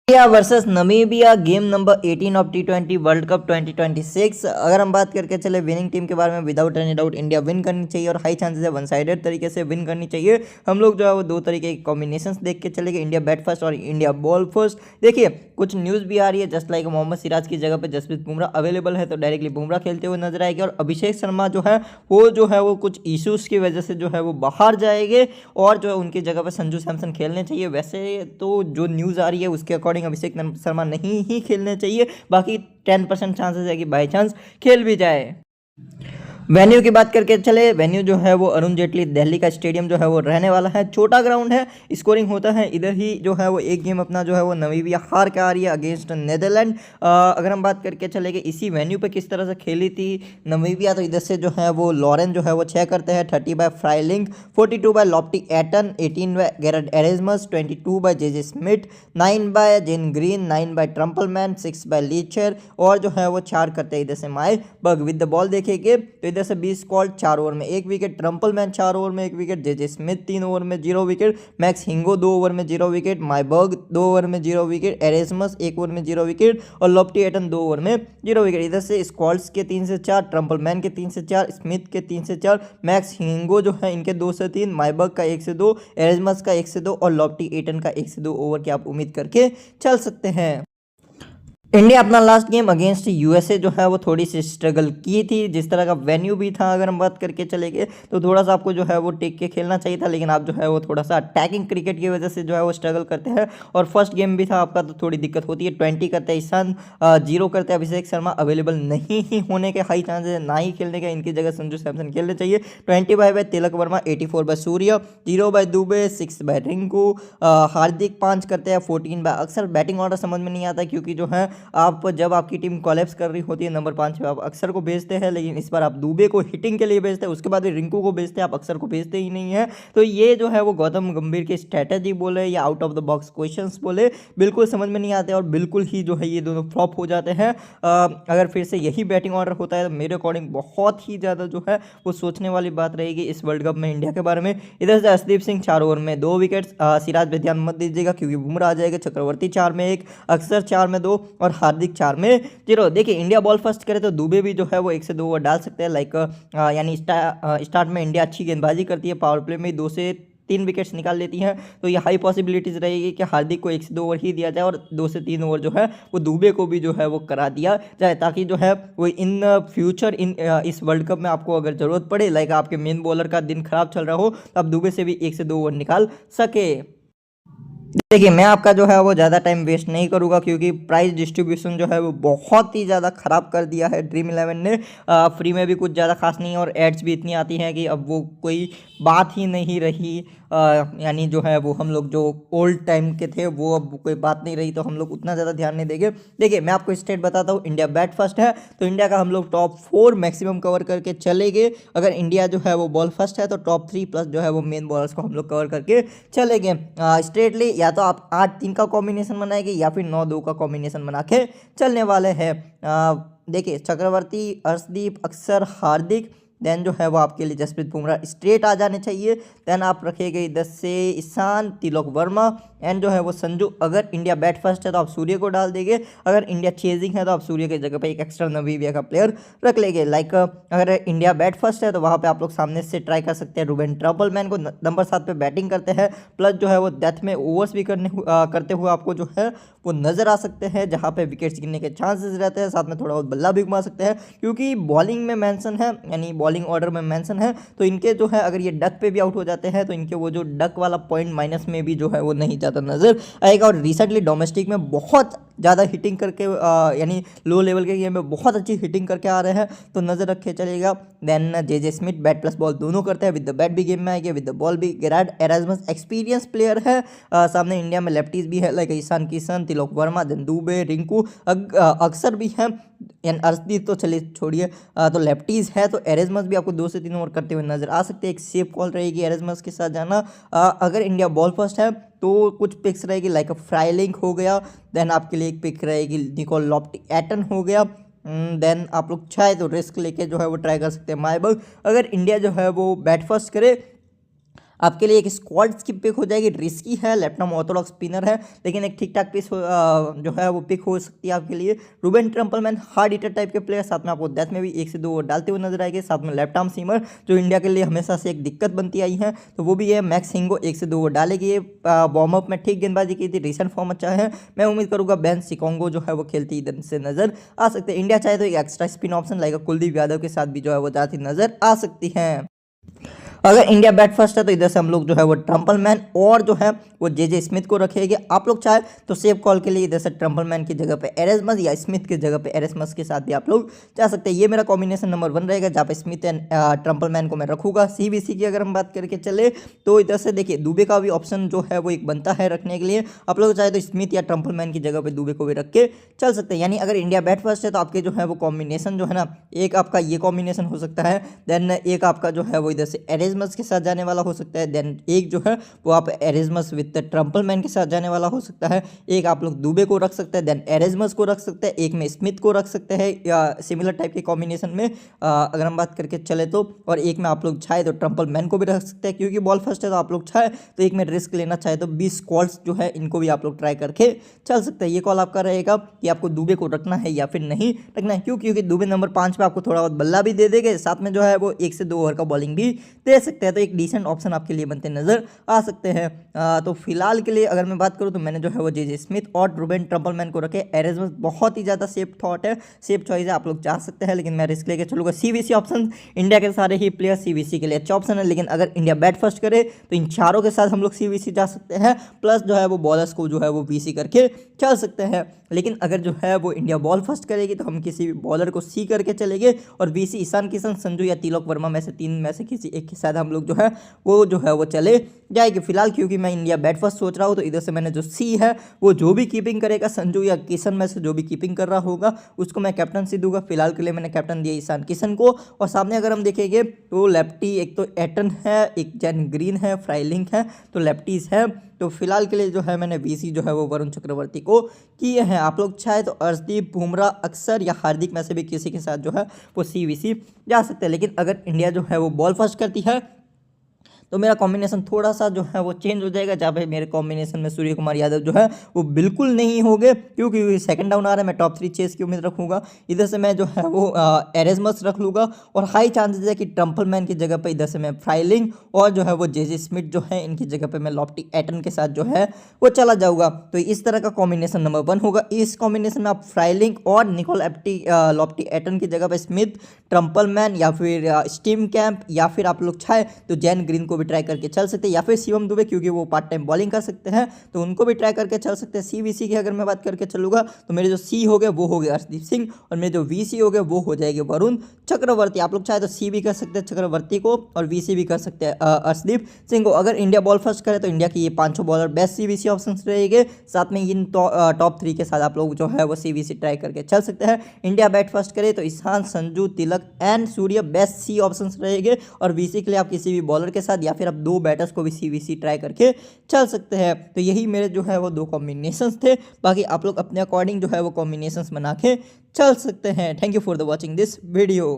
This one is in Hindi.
India versus Namibia game number 18 of T20 world cup 2026। अगर हम बात करके चले विनिंग टीम के बारे में, without any doubt India win करनी चाहिए और हाई चांसेस है वन साइडेड तरीके से विन करनी चाहिए। हम लोग जो है वो दो तरीके के कॉम्बिनेशंस देख के चलेंगे, इंडिया बैट फर्स्ट और इंडिया बॉल फर्स्ट। देखिए कुछ न्यूज़ भी आ रही है, जस्ट लाइक मोहम्मद सिराज की जगह पे जसप्रीत बुमराह अवेलेबल है, तो डायरेक्टली बुमराह खेलते हुए नजर आएंगे और अभिषेक शर्मा जो है वो कुछ इश्यूज़ की वजह से जो है वो बाहर जाएंगे और जो है उनकी जगह पे संजू सैमसन खेलने चाहिए। वैसे तो जो न्यूज़ आ रही है उसके अकॉर्डिंग अभिषेक शर्मा नहीं ही खेलने चाहिए, बाकी 10% चांसेस है कि बाई चांस खेल भी जाए। वेन्यू की बात करके चले, वेन्यू जो है वो अरुण जेटली दिल्ली का स्टेडियम जो है वो रहने वाला है। छोटा ग्राउंड है, स्कोरिंग होता है इधर ही जो है वो एक गेम अपना जो है वो नमीबिया हार के आ रही है अगेंस्ट नेदरलैंड। अगर हम बात करके चले कि इसी वेन्यू पे किस तरह से खेली थी नमीबिया, तो इधर से जो है वो लॉरेन जो है वो 6 करते हैं, 30 by Frylinck, 42 by Loftie Eaton, 18 by Gerrit Erasmus, 22 by JJ Smit, 9 by Jan Green, 9 by Trumpelmann, 6 by लीचर और जो है वो 4 करते हैं इधर से Myburgh. With the ball देखेंगे तो इधर से 20 कॉल, 4 ओवर में 1 विकेट, ट्रम्पलमैन 4 ओवर में 1 विकेट, जेजे स्मिथ 3 ओवर में 0 विकेट, मैक्स हिंगो 2 ओवर में 0 विकेट, माइबर्ग 2 ओवर में 0 विकेट, एरेसमस 1 ओवर में 0 विकेट और लॉप्टी एटन 2 ओवर में 0 विकेट। इधर से स्कॉल्स के 3 से 4, ट्रम्पलमैन के 3 से 4, स्मिथ के 3 से 4, मैक्स हिंगो जो है इनके 2 से 3, माइबर्ग का 1 से 2, एरेसमस का 1 से 2 और लॉप्टी एटन का 1 से 2 ओवर की आप उम्मीद करके चल सकते हैं। इंडिया अपना लास्ट गेम अगेंस्ट यूएसए जो है वो थोड़ी सी स्ट्रगल की थी, जिस तरह का वेन्यू भी था अगर हम बात करके चले गए तो थोड़ा सा आपको जो है वो टेक के खेलना चाहिए था, लेकिन आप जो है वो थोड़ा सा अटैकिंग क्रिकेट की वजह से जो है वो स्ट्रगल करते हैं और फर्स्ट गेम भी था आपका तो थोड़ी दिक्कत होती है। 20 करते हैं ईशान, 0 करते हैं अभिषेक शर्मा, अवेलेबल नहीं ही होने के हाई चांसेस, ना ही खेलने के, इनकी जगह संजू सैमसन खेलने चाहिए। 25 बाय तिलक वर्मा, 84 बाय सूर्य, 0 बाय दुबे, 6 बाय रिंकू, हार्दिक 5 करते हैं, 14 बाय अक्सर। बैटिंग ऑर्डर समझ में नहीं आता क्योंकि जो है आप जब आपकी टीम कोलैप्स कर रही होती है नंबर 5 पे आप अक्सर को भेजते हैं, लेकिन इस बार आप दुबे को हिटिंग के लिए भेजते हैं, उसके बाद भी रिंकू को भेजते हैं, आप अक्सर को भेजते ही नहीं है। तो ये जो है वो गौतम गंभीर की स्ट्रैटेजी बोले या out of the box questions बोले, बिल्कुल समझ में नहीं आते और बिल्कुल ही जो है ये दोनों फ्लॉप हो जाते हैं। अगर फिर से यही बैटिंग ऑर्डर होता है तो मेरे अकॉर्डिंग बहुत ही ज़्यादा जो है वो सोचने वाली बात रहेगी इस वर्ल्ड कप में इंडिया के बारे में। इधर से अर्शदीप सिंह 4 ओवर में 2 विकेट, सिराज पे ध्यान मत दीजिएगा क्योंकि बुमराह आ जाएगा, चक्रवर्ती 4 में 1, अक्सर 4 में 2 और हार्दिक 4 में 0। देखिए इंडिया बॉल फर्स्ट करे तो दुबे भी जो है वो 1 से 2 ओवर डाल सकते हैं, लाइक यानी स्टार्ट में इंडिया अच्छी गेंदबाजी करती है, पावर प्ले में 2 से 3 विकेट्स निकाल लेती हैं, तो ये हाई पॉसिबिलिटीज़ रहेगी कि हार्दिक को 1 से 2 ओवर ही दिया जाए और 2 से 3 ओवर जो है वो दुबे को भी जो है वो करा दिया जाए, ताकि जो है वो इन फ्यूचर इस वर्ल्ड कप में आपको अगर ज़रूरत पड़े, लाइक आपके मेन बॉलर का दिन खराब चल रहा हो, तो आप दुबे से भी 1 से 2 ओवर निकाल सके। देखिए मैं आपका जो है वो ज़्यादा टाइम वेस्ट नहीं करूँगा क्योंकि प्राइस डिस्ट्रीब्यूशन जो है वो बहुत ही ज़्यादा ख़राब कर दिया है ड्रीम 11 ने। फ्री में भी कुछ ज़्यादा खास नहीं है और एड्स भी इतनी आती हैं कि अब वो कोई बात ही नहीं रही। यानी जो है वो हम लोग जो ओल्ड टाइम के थे वो अब कोई बात नहीं रही, तो हम लोग उतना ज़्यादा ध्यान नहीं देंगे। देखिए मैं आपको स्टेट बताता हूँ, इंडिया बैट फर्स्ट है तो इंडिया का हम लोग टॉप 4 मैक्सिमम कवर करके चलेंगे। अगर इंडिया जो है वो बॉल फर्स्ट है तो टॉप 3 प्लस जो है वो मेन बॉलर्स को हम लोग कवर करके चलेंगे स्ट्रेटली। या तो आप 8-3 का कॉम्बिनेशन बनाएंगे या फिर 9-2 का कॉम्बिनेशन बना के चलने वाले हैं। देखिए चक्रवर्ती, अर्शदीप, अक्सर, हार्दिक, देन जो है वो आपके लिए जसप्रीत बुमराह स्ट्रेट आ जाने चाहिए। देन आप रखेंगे इधर से ईशान, तिलक वर्मा एंड जो है वो संजू। अगर इंडिया बैट फर्स्ट है तो आप सूर्य को डाल देंगे, अगर इंडिया चेजिंग है तो आप सूर्य की जगह पे एक एक्स्ट्रा नवीबिया का प्लेयर रख लेंगे। लाइक अगर इंडिया बैट फर्स्ट है तो वहाँ पे आप लोग सामने से ट्राई कर सकते हैं रूबेन ट्रम्पलमैन को, नंबर 7 पे बैटिंग करते हैं, प्लस जो है वो डेथ में ओवर्स भी करते हुए आपको जो है वो नज़र आ सकते हैं, जहाँ पे विकेट्स गिरने के चांसेस रहते हैं, साथ में थोड़ा बहुत बल्ला भी घुमा सकते हैं क्योंकि बॉलिंग में मेंशन है, यानी बॉलिंग ऑर्डर में मेंशन है, तो इनके जो है अगर ये डक पे भी आउट हो जाते हैं तो इनके वो जो डक वाला पॉइंट माइनस में भी जो है वो नहीं जाता नजर आएगा। और रिसेंटली डोमेस्टिक में बहुत ज़्यादा हिटिंग करके यानी लो लेवल के गेम में बहुत अच्छी हिटिंग करके आ रहे हैं, तो नज़र रखे चलेगा। Then JJ Smith bat plus ball दोनों करते हैं, विद द बैट भी गेम में आएंगे, विद द बॉल भी। गैरेट एरास्मस एक्सपीरियंस प्लेयर है, सामने इंडिया में लेफ्टीज भी है लाइक ईशान किशन, तिलक वर्मा, देन दुबे, रिंकू, अक्सर भी हैं, एंड अर्शदीप तो चलिए छोड़िए, तो लेफ्टीज है तो एरेजमस भी आपको 2 से 3 ओवर करते हुए नजर आ सकते हैं। एक सेफ कॉल रहेगी एरेजमस के साथ जाना। अगर इंडिया बॉल फर्स्ट है तो कुछ पिक्स रहेगी लाइक फ्राइलिंग हो गया, देन आपके लिए एक पिक रहेगी निकोल लॉप्टी एटन हो गया, देन आप लोग चाहे तो रिस्क लेके जो है वो ट्राई कर सकते हैं माइबर्ग। अगर इंडिया जो है वो बैट फर्स्ट करे आपके लिए एक स्क्वाड की पिक हो जाएगी, रिस्की है, लेफ्टनम ऑर्थोडॉक्स स्पिनर है, लेकिन एक ठीक ठाक पिक जो है वो पिक हो सकती है आपके लिए। रूबेन ट्रम्पलमैन हार्ड हिटर टाइप के प्लेयर, साथ में आपको डेथ में भी 1 से 2 ओवर डालते हुए नजर आएंगे। साथ में लेफ्ट आर्म सीमर जो इंडिया के लिए हमेशा से एक दिक्कत बनती आई है, तो वो भी है। मैक्स हिंगो 1 से 2 ओवर डालेगी, ये वार्म अप में ठीक गेंदबाजी की थी, रिसेंट फॉर्म अच्छा है। मैं उम्मीद करूंगा बेन सिकोंगो जो है वो खेलती इधर से नजर आ सकते हैं। इंडिया चाहे तो एक एक्स्ट्रा स्पिन ऑप्शन लाएगा, कुलदीप यादव के साथ भी जो है वो जाती नजर आ सकती है। अगर इंडिया बैट फर्स्ट है तो इधर से हम लोग जो है वो ट्रम्पलमैन और जो है वो जे स्मिथ को रखेंगे। आप लोग चाहे तो सेफ कॉल के लिए इधर से ट्रम्पलमैन की जगह पे एरेस्मस या स्मिथ की जगह पे एरेस्मस के साथ भी आप लोग जा सकते हैं। ये मेरा कॉम्बिनेशन नंबर 1 रहेगा, जहाँ पे स्मिथ एंड ट्रम्पलमैन को मैं रखूंगा। सीबीसी की अगर हम बात करके चले तो इधर से देखिए दुबे का भी ऑप्शन जो है वो एक बनता है रखने के लिए। आप लोग चाहे तो स्मिथ या ट्रम्पलमैन की जगह पे दुबे को भी रख के चल सकते हैं। यानी अगर इंडिया बैट फर्स्ट है तो आपके जो है वो कॉम्बिनेशन जो है ना, एक आपका ये कॉम्बिनेशन हो सकता है, देन एक आपका जो है वो इधर से एरेस्मस के साथ जाने वाला हो सकता है, देन एक जो है वो आप एरेस्मस विद ट्रम्पलमैन के साथ जाने वाला हो सकता है, एक आप लोग दुबे को रख सकते हैं, देन एरेस्मस को रख सकते हैं, एक में स्मिथ को रख सकते हैं या सिमिलर टाइप के कॉम्बिनेशन में अगर हम बात करके चले तो, और एक में आप लोग चाहे तो ट्रम्पलमैन को भी रख सकते हैं क्योंकि बॉल फर्स्ट है। तो आप लोग चाहे तो एक में रिस्क लेना चाहे तो 20 कॉल्स जो है इनको भी आप लोग ट्राई करके चल सकते हैं। ये कॉल आपका रहेगा कि आपको दुबे को रखना है या फिर नहीं रखना है। क्यों? क्योंकि दुबे नंबर 5 पे आपको थोड़ा बहुत बल्ला भी दे देंगे, साथ में जो है वो 1 से 2 ओवर का बॉलिंग भी दे सकते हैं। तो एक डिसेंट ऑप्शन आपके लिए बनते नजर आ सकते हैं। तो फिलहाल के लिए अगर मैं बात करूं तो मैंने जो है वो जे स्मिथ और रूबेन ट्रम्पलमैन को रखे। एरेस्मस बहुत ही ज़्यादा सेफ थॉट है, सेफ चॉइस है, आप लोग जा सकते हैं, लेकिन मैं रिस्क लेके चलूंगा। सीवीसी ऑप्शन, इंडिया के सारे ही प्लेयर सीवीसी के लिए अच्छा ऑप्शन है, लेकिन अगर इंडिया बैट फर्स्ट करे तो इन चारों के साथ हम लोग सीवीसी जा सकते हैं, प्लस जो है वो बॉलर्स को जो है वो वीसी करके चल सकते हैं। लेकिन अगर जो है वो इंडिया बॉल फर्स्ट करेगी तो हम किसी भी बॉलर को सी करके चलेंगे और वीसी ईशान किशन, संजू या तिलक वर्मा में से 3 में से किसी एक के साथ हम लोग जो है वो चले जाएगी। फिलहाल क्योंकि मैं इंडिया बैट फर्स्ट सोच रहा हूँ तो इधर से मैंने जो सी है वो जो भी कीपिंग करेगा, संजू या किशन में से जो भी कीपिंग कर रहा होगा उसको मैं कैप्टनसी दूंगा। फिलहाल के लिए मैंने कैप्टन दिया ईशान किशन को। और सामने अगर हम देखेंगे तो लेफ्टी एक तो एटन है, एक जैन ग्रीन है, फ्राइलिंग है, तो लेफ्टीज है। तो फिलहाल के लिए जो है मैंने वीसी जो है वो वरुण चक्रवर्ती को किए हैं। आप लोग चाहे तो अर्शदीप, बुमराह, अक्सर या हार्दिक में से भी किसी के साथ जो है वो सीवीसी जा सकते हैं। लेकिन अगर इंडिया जो है वो बॉल फर्स्ट करती है तो मेरा कॉम्बिनेशन थोड़ा सा जो है वो चेंज हो जाएगा, जहाँ पे मेरे कॉम्बिनेशन में सूर्य कुमार यादव जो है वो बिल्कुल नहीं होंगे क्योंकि सेकंड डाउन आ रहा है। मैं टॉप 3 चेस की उम्मीद रखूंगा। इधर से मैं जो है वो एरेस्मस रख लूँगा और हाई चांसेस है कि ट्रम्पलमैन की जगह पर इधर से मैं फ्राइलिंग और जो है वो जे स्मिथ जो है इनकी जगह पर मैं लॉफ्टी एटन के साथ जो है वो चला जाऊँगा। तो इस तरह का कॉम्बिनेशन नंबर 1 होगा। इस कॉम्बिनेशन में आप फ्राइलिंग और निकोल लॉफ्टी एटन की जगह पर स्मिथ, ट्रम्पलमैन या फिर स्टीम कैंप या फिर आप लोग चाहे तो जैन ग्रीन को भी ट्राई करके चल सकते हैं, या फिर शिवम दुबे क्योंकि वो पार्ट टाइम बॉलिंग कर सकते हैं तो उनको भी ट्राई करके चल सकते हैं। सीवीसी की अगर मैं बात करके चलूंगा तो मेरे जो सी हो गए वो हो गए अर्शदीप सिंह और मेरे जो वीसी हो गए वो हो जाएंगे वरुण चक्रवर्ती। आप लोग चाहे तो सी भी कर सकते हैं चक्रवर्ती को और वीसी भी कर सकते हैं अर्शदीप सिंह को। अगर इंडिया बॉल फर्स्ट करे तो इंडिया की ये 5 बॉलर बेस्ट सीवीसी ऑप्शन रहेंगे। साथ में इन टॉप 3 के साथ आप लोग जो है वो सीवीसी ट्राई करके चल सकते हैं। इंडिया बैट फर्स्ट करे तो ईशान, संजू, तिलक एंड सूर्य बेस्ट सी ऑप्शन रहेंगे और वीसी के लिए आप किसी भी बॉलर के साथ या फिर आप 2 बैटर्स को भी सीवीसी ट्राई करके चल सकते हैं। तो यही मेरे जो है वो 2 कॉम्बिनेशंस थे। बाकी आप लोग अपने अकॉर्डिंग जो है वो कॉम्बिनेशंस बना के चल सकते हैं। Thank you for the watching this video.